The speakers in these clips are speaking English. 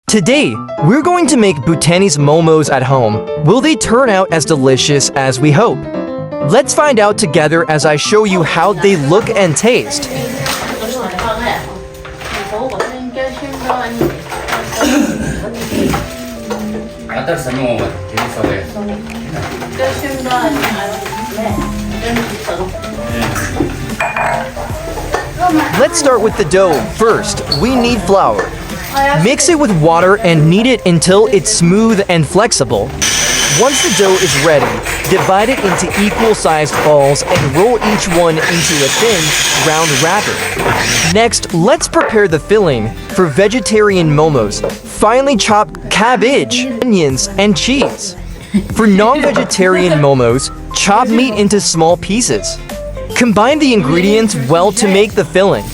Today, we're going to make Bhutanese momos at home. Will they turn out as delicious as we hope? Let's find out together as I show you how they look and taste. Let's start with the dough. First, we need flour. Mix it with water and knead it until it's smooth and flexible. Once the dough is ready, divide it into equal-sized balls and roll each one into a thin, round wrapper. Next, let's prepare the filling for vegetarian momos. Finely chop cabbage, onions, and cheese. For non-vegetarian momos, chop meat into small pieces. Combine the ingredients well to make the filling.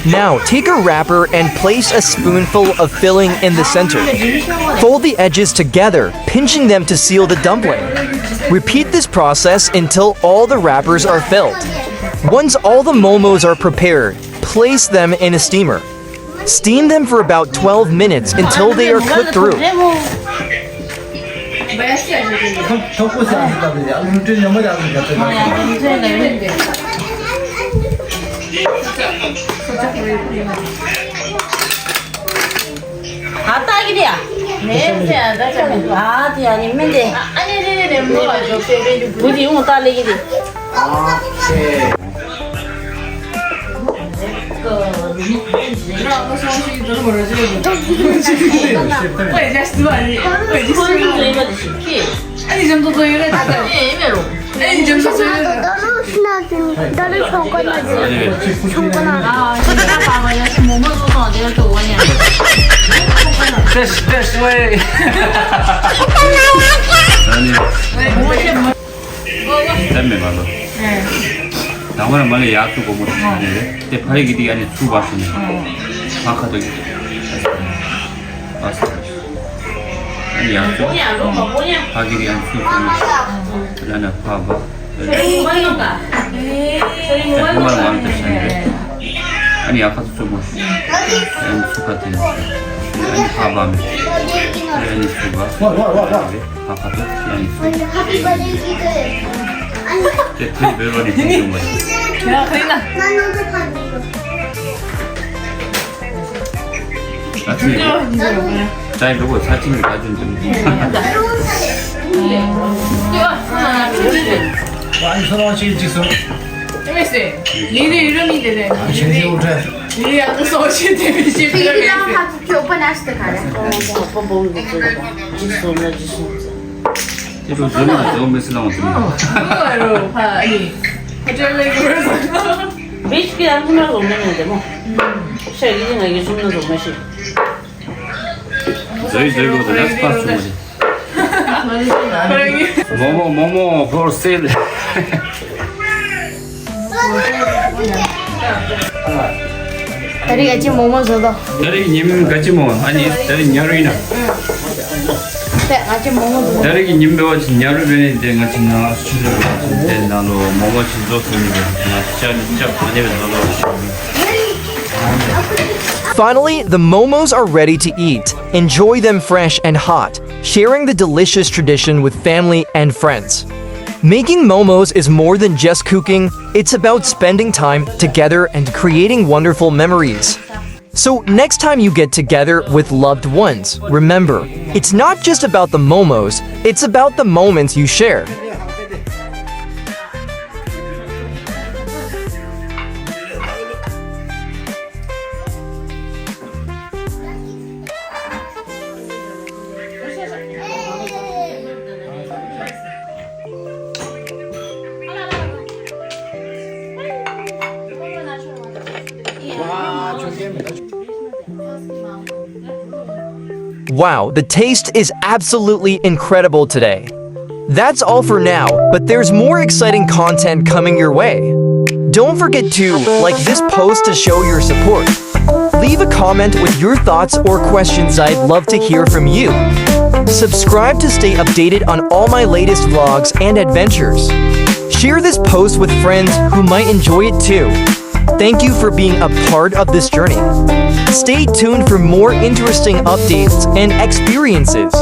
Now, take a wrapper and place a spoonful of filling in the center. Fold the edges together, pinching them to seal the dumpling. Repeat this process until all the wrappers are filled. Once all the momos are prepared, place them in a steamer. Steam them for about 12 minutes until they are cooked through. This way. Dame malo. Namun malah ya tu komo ni. Te phai gidi ani tu basu ni. Maka tu. Bas. Ani ya tu. Pagi ni ani tu komo. Lana phaba. Ani apa tu komo. Ani suka tu. Ani phaba me. Ani suka. Maka tu ani suka. 제 그 멜론이 되는 거야. 야, 그러니까. 나중에 자기 보고 사진을 가준 좀. 많이 선호하시길 지금. MSC. 니네 이름이 되네. 신세 오래. 니네 아까 소시 데미지. 이거 저는 너무 메슬랑 왔습니다. 그거로 아니. 호텔에 그래서. Beşiktaş yardım olmuyor mu? Şey gidin ya yüzümden olmuş. 저희도 엑스파스 뭐지? 모모 for sale. 다리 같이 모모 줘도. 다리님 같이 뭐 아니 다리 여름이나. 같이 모모 줘도. 다리 님 배워진 여름에 된 같이 나 수출을 된 나로 모모 진도스입니다. 진짜 많이 배워서. Finally, the momos are ready to eat. Enjoy them fresh and hot, sharing the delicious tradition with family and friends. Making momos is more than just cooking, it's about spending time together and creating wonderful memories. So next time you get together with loved ones, remember, it's not just about the momos, it's about the moments you share. Wow, the taste is absolutely incredible today. That's all for now, but there's more exciting content coming your way. Don't forget to like this post to show your support. Leave a comment with your thoughts or questions. I'd love to hear from you. Subscribe to stay updated on all my latest vlogs and adventures. Share this post with friends who might enjoy it too. Thank you for being a part of this journey. Stay tuned for more interesting updates and experiences.